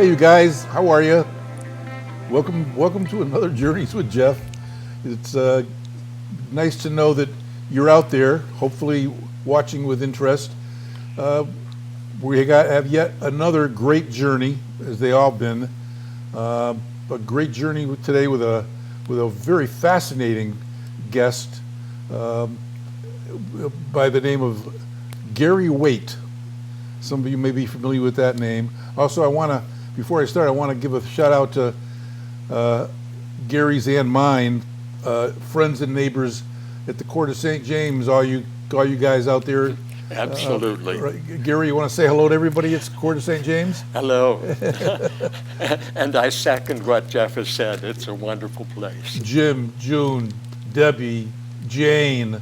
Hey, you guys, how are you? Welcome to another Journeys with Jeff. It's nice to know that you're out there, hopefully watching with interest. Have yet another great journey, as they all been. A great journey today with a very fascinating guest by the name of Gary Waite. Some of you may be familiar with that name. Also, before I start, I want to give a shout out to Gary's and mine, friends and neighbors at the Court of St. James. All you guys out there. Absolutely. Gary, you want to say hello to everybody at the Court of St. James? Hello. And I second what Jeff has said. It's a wonderful place. Jim, June, Debbie, Jane,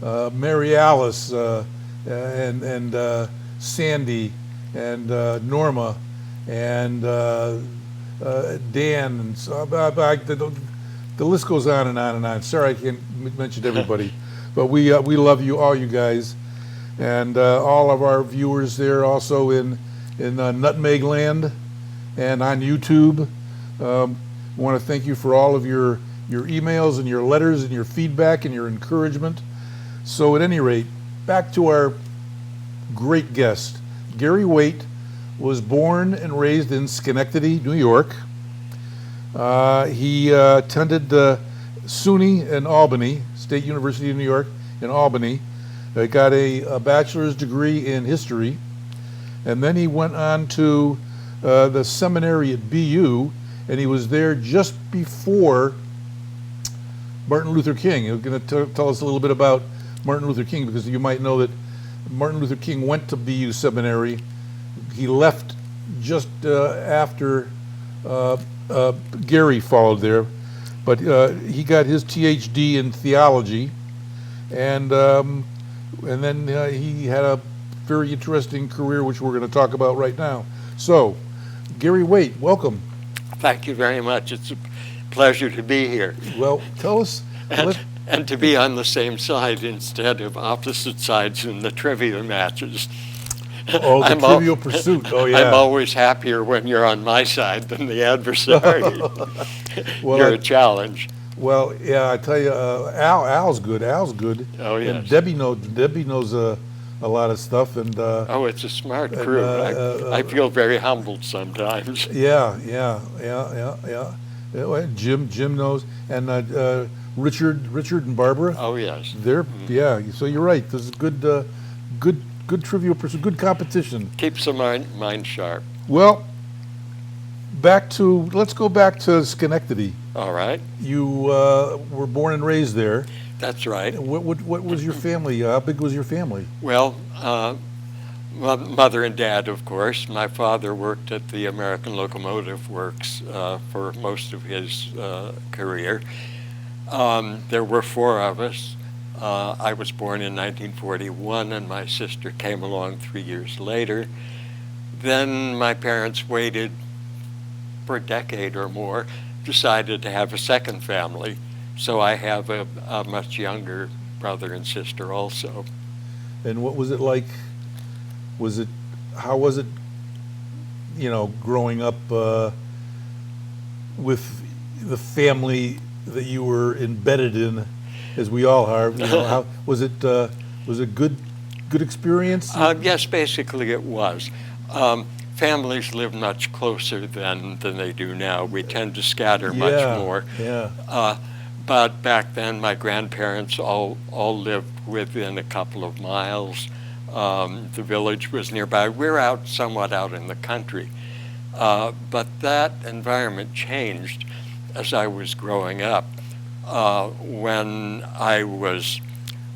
Mary Alice, and Sandy, and Norma, and Dan, and so, the list goes on and on and on. Sorry I can't mention everybody, but we love you, all you guys, and all of our viewers there also in Nutmeg Land and on YouTube. I want to thank you for all of your emails and your letters and your feedback and your encouragement. So at any rate, back to our great guest. Gary Waite was born and raised in Schenectady, New York. He attended SUNY in Albany, State University of New York in Albany. Got a bachelor's degree in history, and then he went on to the seminary at BU, and he was there just before Martin Luther King. He's going to tell us a little bit about Martin Luther King, because you might know that Martin Luther King went to BU Seminary. He left just after Gary followed there, but he got his THD in theology, and then he had a very interesting career, which we're going to talk about right now. So, Gary Waite, welcome. Thank you very much. It's a pleasure to be here. Well, tell us. And to be on the same side instead of opposite sides in the trivia matches. Oh, the Trivial Pursuit. Oh, yeah. I'm always happier when you're on my side than the adversary. Well, you're a challenge. Well, yeah, I tell you, Al's good. Al's good. Oh, yes. And Debbie knows a lot of stuff. And it's a smart crew. I feel very humbled sometimes. Yeah. Jim knows, and Richard and Barbara. Oh, yes. Yeah. So you're right. This is good Trivial Pursuit, good competition. Keeps the mind sharp. Well, let's go back to Schenectady. All right. You were born and raised there. That's right. What was your family? How big was your family? Well, mother and dad, of course. My father worked at the American Locomotive Works for most of his career. There were four of us. I was born in 1941, and my sister came along 3 years later. Then my parents waited for a decade or more, decided to have a second family. So I have a much younger brother and sister also. And what was it like? How was it, growing up with the family that you were embedded in, as we all are? How was it? Was it good experience? Yes, basically it was. Families live much closer than they do now. We tend to scatter much more. Yeah. But back then, my grandparents all lived within a couple of miles. The village was nearby. We're somewhat out in the country. But that environment changed as I was growing up. When I was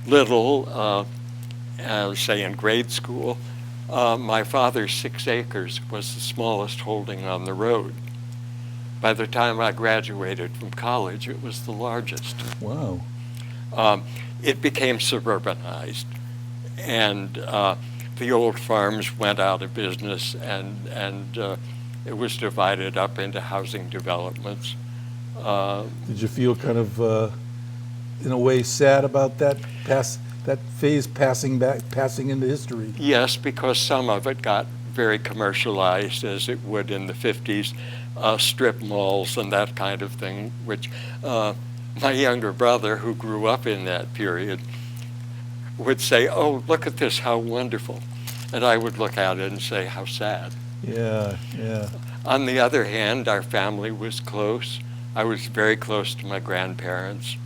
little, say in grade school, my father's 6 acres was the smallest holding on the road. By the time I graduated from college, it was the largest. Wow. It became suburbanized, and the old farms went out of business, and it was divided up into housing developments. Did you feel kind of, in a way, sad about that phase passing into history? Yes, because some of it got very commercialized as it would in the 50s, strip malls and that kind of thing, which my younger brother, who grew up in that period, would say, "Oh, look at this, how wonderful." And I would look at it and say, "How sad." Yeah, yeah. On the other hand, our family was close. I was very close to my grandparents.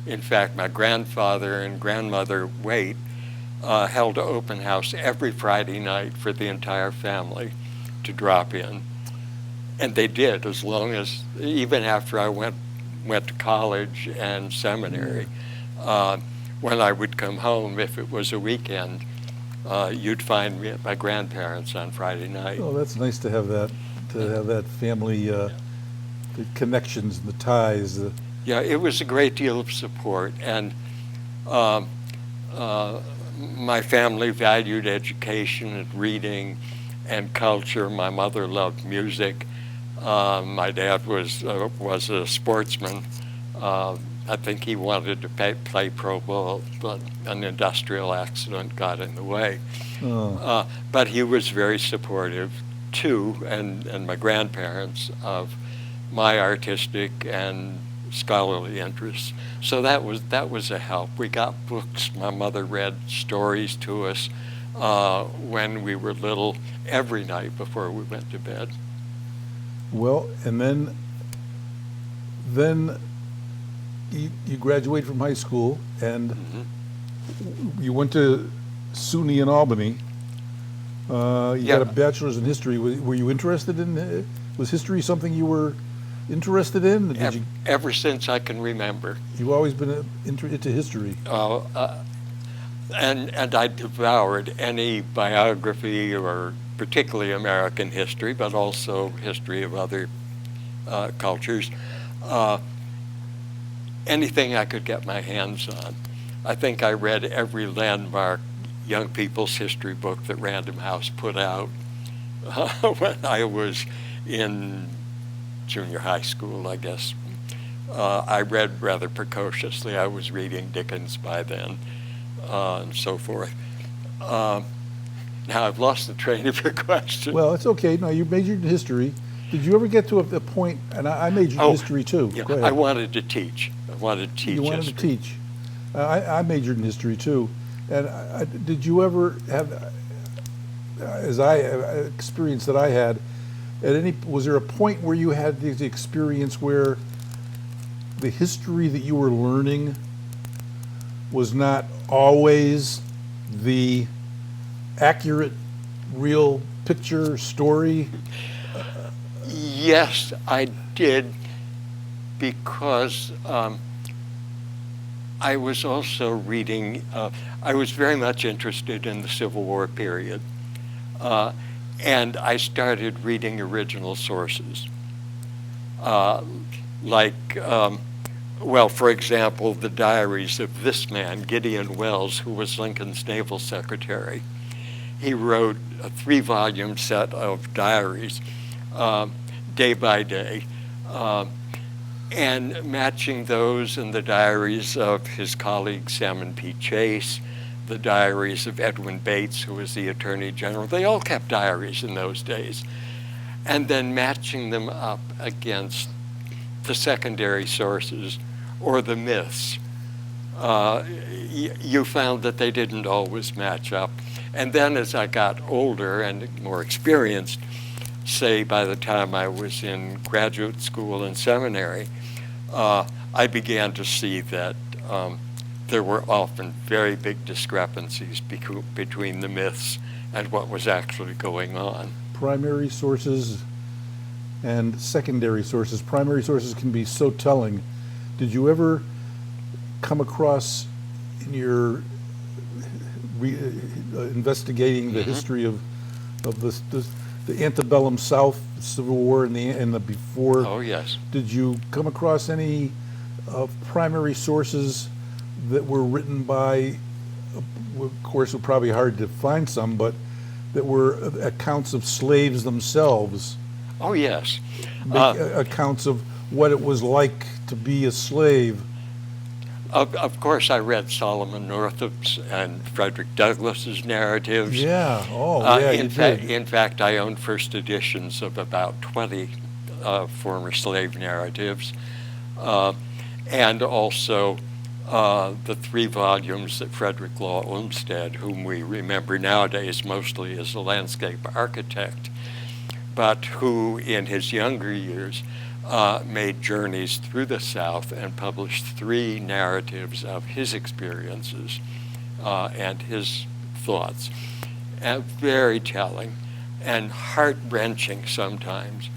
In fact, my grandfather and grandmother Waite held an open house every Friday night for the entire family to drop in. And they did, as long as, even after I went to college and seminary. When I would come home, if it was a weekend, you'd find me at my grandparents on Friday night. Oh, that's nice to have that family, the connections and the ties. Yeah, it was a great deal of support, and my family valued education and reading and culture. My mother loved music. My dad was a sportsman. I think he wanted to play pro ball, but an industrial accident got in the way. Oh. But he was very supportive too, and my grandparents, of my artistic and scholarly interests. So that was a help. We got books. My mother read stories to us when we were little every night before we went to bed. Well, and then you graduated from high school, and you went to SUNY in Albany. You got a bachelor's in history. Were you interested in? Was history something you were interested in? Ever since I can remember. You've always been into history. And I devoured any biography, or particularly American history, but also history of other cultures. Anything I could get my hands on. I think I read every landmark young people's history book that Random House put out when I was in junior high school, I guess. I read rather precociously. I was reading Dickens by then, and so forth. Now I've lost the train of your question. Well, it's okay. No, you majored in history. Did you ever get to a point, and I majored in history too. Yeah, Go ahead. I wanted to teach. You wanted history. To teach. I majored in history too. And did you ever have, as experience that I had, was there a point where you had the experience where the history that you were learning was not always the accurate, real picture story? Yes, I did, because I was also reading, I was very much interested in the Civil War period, and I started reading original sources, for example, the diaries of this man, Gideon Welles, who was Lincoln's naval secretary. He wrote a 3-volume set of diaries, day by day, and matching those and the diaries of his colleague Salmon P. Chase, the diaries of Edwin Bates, who was the Attorney General. They all kept diaries in those days. And then matching them up against the secondary sources or the myths. You found that they didn't always match up. And then as I got older and more experienced, say by the time I was in graduate school and seminary, I began to see that there were often very big discrepancies between the myths and what was actually going on. Primary sources and secondary sources. Primary sources can be so telling. Did you ever come across in your investigating the history of the antebellum South, the Civil War, and the before? Oh, yes. Did you come across any primary sources that were written by, of course, it was probably hard to find some, but that were accounts of slaves themselves? Oh, yes. Accounts of what it was like to be a slave. Of course, I read Solomon Northup's and Frederick Douglass's narratives. Yeah. Oh, yeah. You did. In fact, I own first editions of about 20 former slave narratives, and also the 3 volumes that Frederick Law Olmsted, whom we remember nowadays mostly as a landscape architect, but who in his younger years made journeys through the South and published 3 narratives of his experiences and his thoughts. And very telling and heart-wrenching sometimes.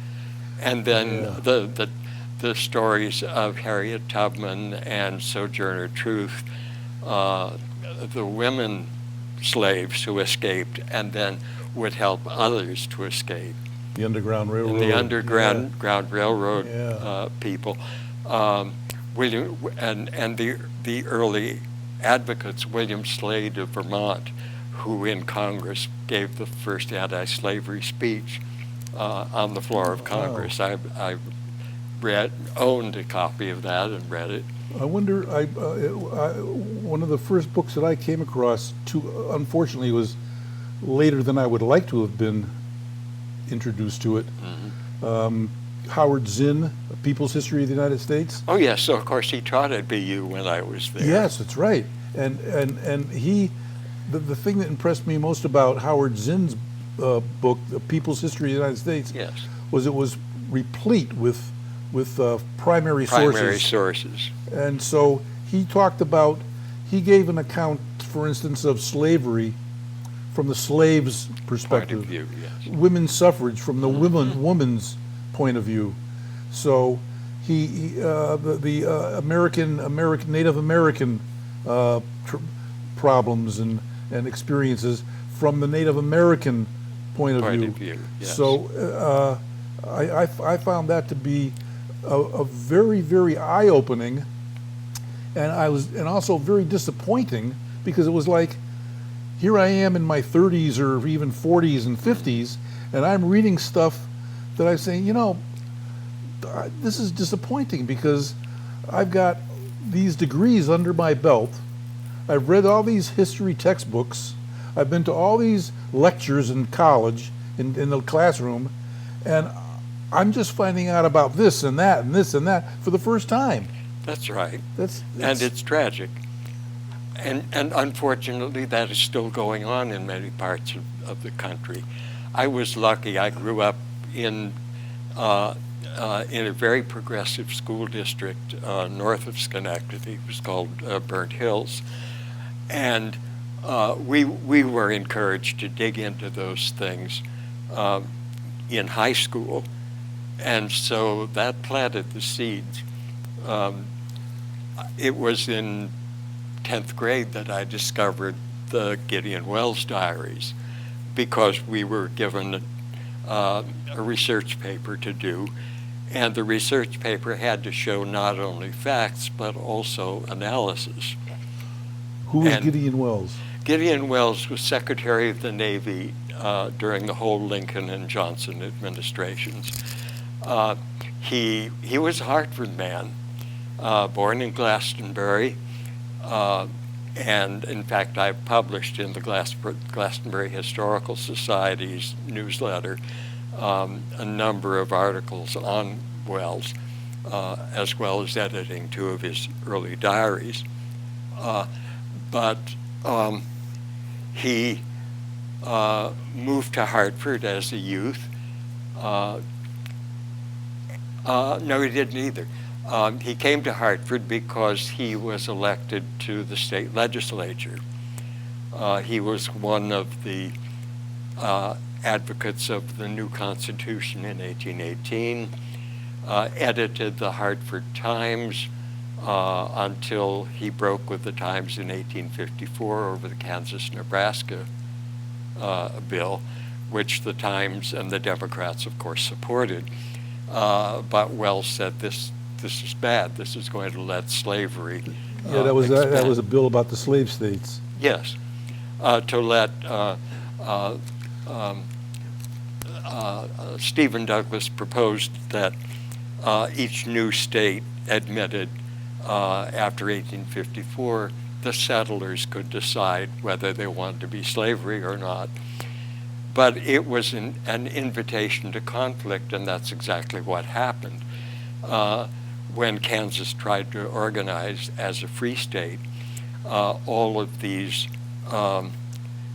And then the stories of Harriet Tubman and Sojourner Truth, the women slaves who escaped and then would help others to escape. The Underground Railroad. The Underground Railroad people. William and the early advocates, William Slade of Vermont, who in Congress gave the first anti-slavery speech on the floor of Congress. I owned a copy of that and read it. I wonder, one of the first books that I came across, unfortunately, was later than I would like to have been introduced to it. Howard Zinn, A People's History of the United States. Oh yes, so of course he taught at BU when I was there. Yes, that's right. And he, the thing that impressed me most about Howard Zinn's book, A People's History of the United States, Yes. was it was replete with primary sources. And so he gave an account, for instance, of slavery from the slave's perspective. Point of view, yes. Women's suffrage from the woman's point of view. So the Native American problems and experiences from the Native American point of view. Yes. So I found that to be a very, very eye-opening, and also very disappointing, because it was like, here I am in my 30s or even 40s and 50s, and I'm reading stuff that I'm saying, this is disappointing, because I've got these degrees under my belt. I've read all these history textbooks. I've been to all these lectures in college, in the classroom, and I'm just finding out about this and that and this and that for the first time. That's right. And it's tragic. And unfortunately, that is still going on in many parts of the country. I was lucky. I grew up in a very progressive school district north of Schenectady. It was called Burnt Hills. And we were encouraged to dig into those things in high school. And so that planted the seeds. It was in 10th grade that I discovered the Gideon Wells diaries, because we were given a research paper to do, and the research paper had to show not only facts but also analysis. Who was Gideon Wells? Gideon Wells was Secretary of the Navy during the whole Lincoln and Johnson administrations. He was a Hartford man, born in Glastonbury. And in fact, I published in the Glastonbury Historical Society's newsletter a number of articles on Wells, as well as editing 2 of his early diaries. But he moved to Hartford as a youth. No, he didn't either. He came to Hartford because he was elected to the state legislature. He was one of the advocates of the new Constitution in 1818, edited the Hartford Times until he broke with the Times in 1854 over the Kansas-Nebraska bill, which the Times and the Democrats, of course, supported. But Wells said, this is bad. This is going to let slavery that was a bill about the slave states. Yes, to let Stephen Douglas proposed that each new state admitted after 1854, the settlers could decide whether they wanted to be slavery or not. But it was an invitation to conflict, and that's exactly what happened. When Kansas tried to organize as a free state, all of these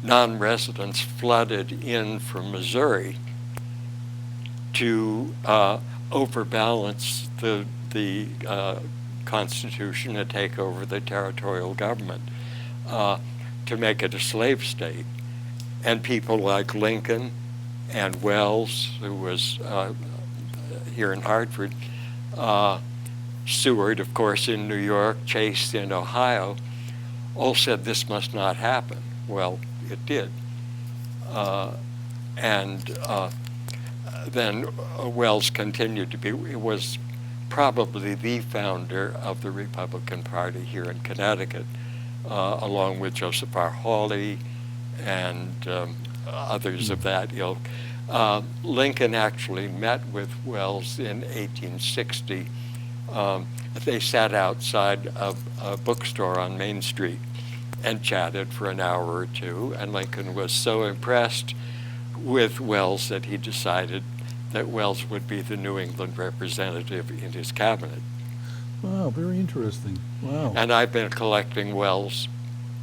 non-residents flooded in from Missouri to overbalance the Constitution and take over the territorial government, to make it a slave state. And people like Lincoln and Wells, who was here in Hartford, Seward, of course, in New York, Chase in Ohio, all said this must not happen. Well, it did. Then Wells continued to be, was probably the founder of the Republican Party here in Connecticut, along with Joseph R. Hawley and others of that ilk. Lincoln actually met with Wells in 1860. They sat outside a bookstore on Main Street and chatted for an hour or two, and Lincoln was so impressed with Wells that he decided that Wells would be the New England representative in his cabinet. Wow, very interesting. Wow. And I've been collecting Wells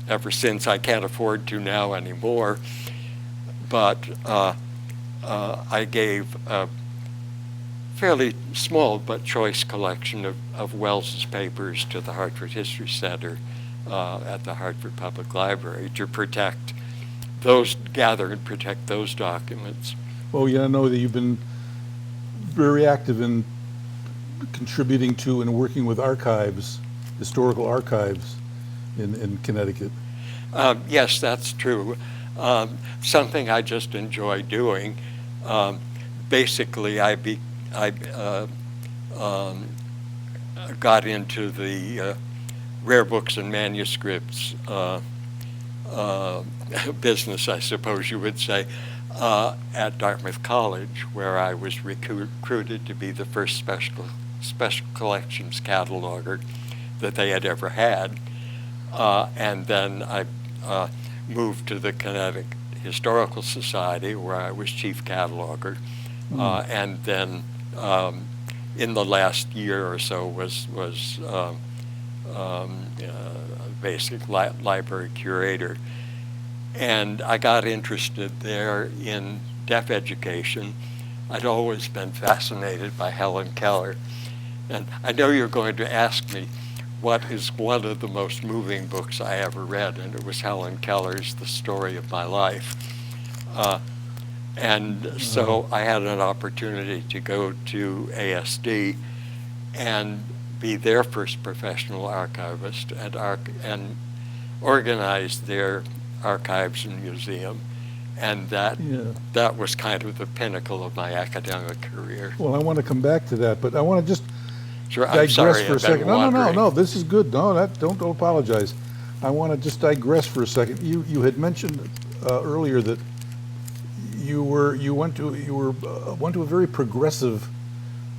ever since. I can't afford to now anymore, but I gave a fairly small but choice collection of Wells's papers to the Hartford History Center at the Hartford Public Library to protect those, gather and protect those documents. Well, yeah, I know that you've been very active in contributing to and working with archives, historical archives in Connecticut. Yes, that's true. Something I just enjoy doing. Basically, I got into the rare books and manuscripts business, I suppose you would say, at Dartmouth College, where I was recruited to be the first special collections cataloger that they had ever had. And then I moved to the Connecticut Historical Society, where I was chief cataloger. And then in the last year or so was basic library curator. And I got interested there in deaf education. I'd always been fascinated by Helen Keller. And I know you're going to ask me what is one of the most moving books I ever read, and it was Helen Keller's The Story of My Life. So I had an opportunity to go to ASD and be their first professional archivist and organize their archives and museum. And that was kind of the pinnacle of my academic career. Well, I want to come back to that, but I want to just digress sorry, for a second. wandering. No, this is good. No, don't apologize. I want to just digress for a second. You had mentioned earlier that you went to a very progressive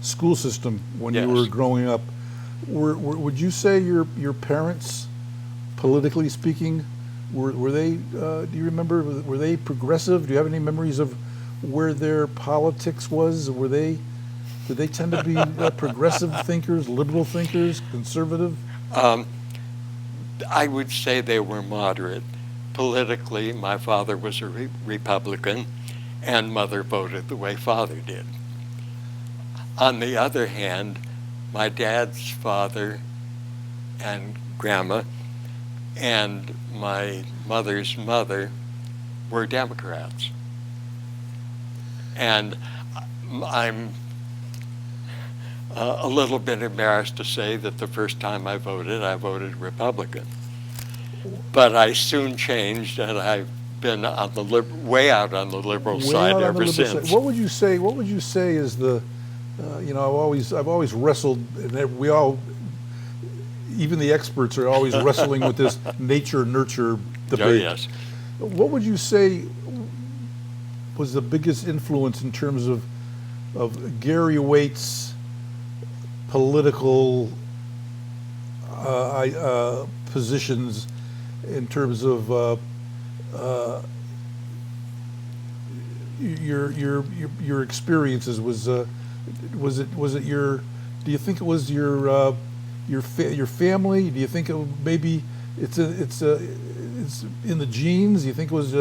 school system when Yes. you were growing up. Would you say your parents, politically speaking, were they? Do you remember? Were they progressive? Do you have any memories of where their politics was? Did they tend to be progressive thinkers, liberal thinkers, conservative? I would say they were moderate. Politically, my father was a Republican, and mother voted the way father did. On the other hand, my dad's father and grandma and my mother's mother were Democrats. And I'm a little bit embarrassed to say that the first time I voted Republican. But I soon changed, and I've been on the way out on the liberal side ever since. What would you say? What would you say is the? I've always wrestled, and we all, even the experts, are always wrestling with this nature-nurture debate. Oh, yes. What would you say was the biggest influence in terms of Gary Waite's political positions in terms of your experiences. Was it your? Do you think it was your family? Do you think maybe it's in the genes? Do you think it was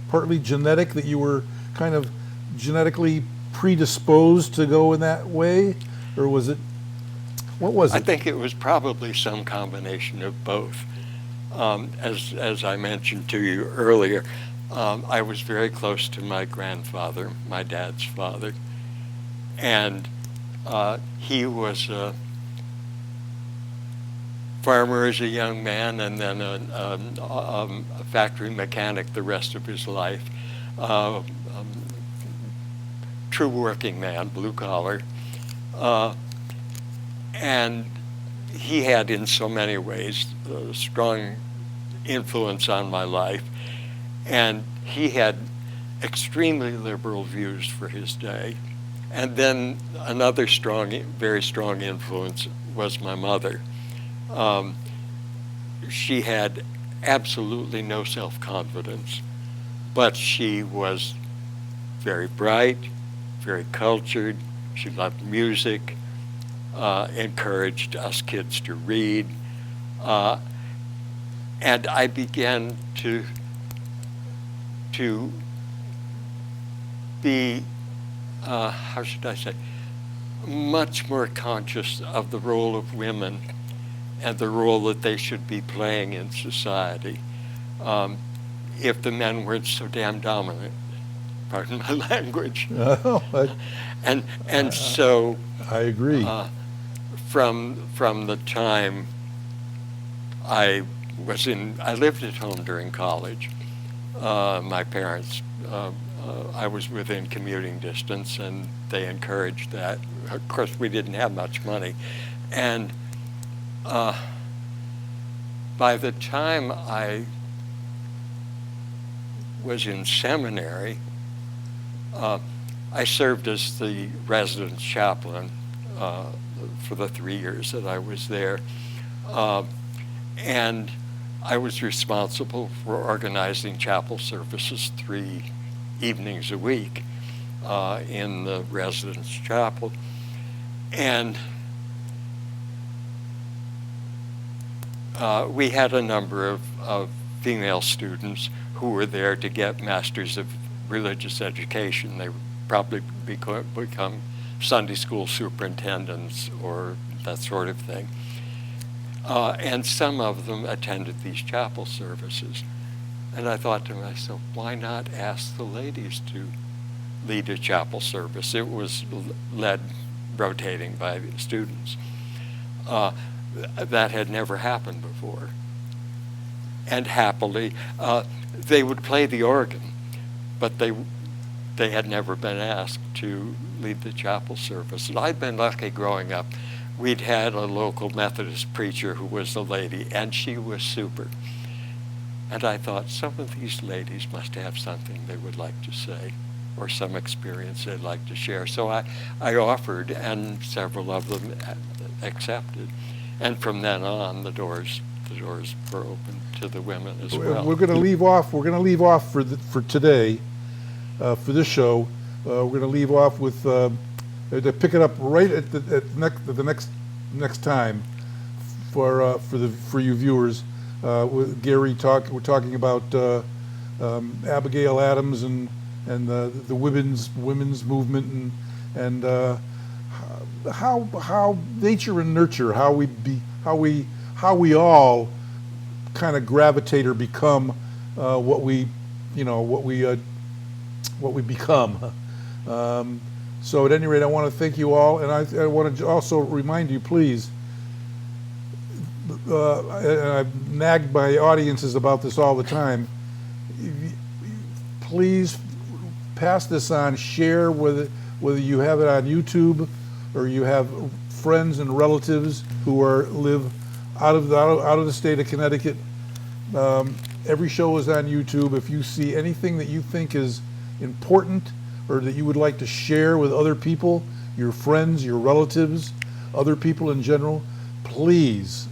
partly genetic, that you were kind of genetically predisposed to go in that way, or was it? What was it? I think it was probably some combination of both. As I mentioned to you earlier, I was very close to my grandfather, my dad's father, and he was a farmer as a young man, and then a factory mechanic the rest of his life. True working man, blue collar. And he had, in so many ways, a strong influence on my life. And he had extremely liberal views for his day. And then another very strong influence was my mother. She had absolutely no self-confidence, but she was very bright, very cultured. She loved music. Encouraged us kids to read, and I began to be, how should I say, much more conscious of the role of women and the role that they should be playing in society. If the men weren't so damn dominant, pardon my language. And so I agree. From the time I lived at home during college. My parents, I was within commuting distance, and they encouraged that. Of course, we didn't have much money. And by the time I was in seminary, I served as the residence chaplain for the 3 years that I was there. And I was responsible for organizing chapel services 3 evenings a week in the residence chapel. And we had a number of female students who were there to get Masters of Religious Education. They probably become Sunday school superintendents or that sort of thing. And some of them attended these chapel services. And I thought to myself, why not ask the ladies to lead a chapel service? It was led rotating by the students. That had never happened before. And happily, they would play the organ, but they had never been asked to lead the chapel service. And I'd been lucky growing up. We'd had a local Methodist preacher who was a lady, and she was super. And I thought, some of these ladies must have something they would like to say, or some experience they'd like to share. So I offered, and several of them accepted. And from then on, the doors were open to the women as well. We're going to leave off. We're going to leave off for today, for this show. We're going to leave off with to pick it up right at the next time for you viewers. With Gary we're talking about Abigail Adams and the women's movement and how nature and nurture, how we all kind of gravitate or become what we become. So at any rate, I want to thank you all, and I want to also remind you, please. And I've nagged my audiences about this all the time. Please pass this on, share whether you have it on YouTube or you have friends and relatives who live out of the state of Connecticut. Every show is on YouTube. If you see anything that you think is important or that you would like to share with other people, your friends, your relatives, other people in general, please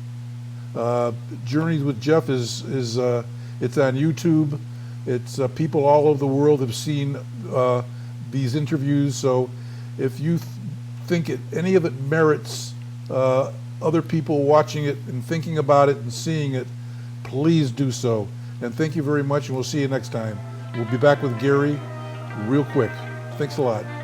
Journeys with Jeff is it's on YouTube. It's people all over the world have seen these interviews. So if you think any of it merits other people watching it and thinking about it and seeing it, please do so. And thank you very much, and we'll see you next time. We'll be back with Gary real quick. Thanks a lot.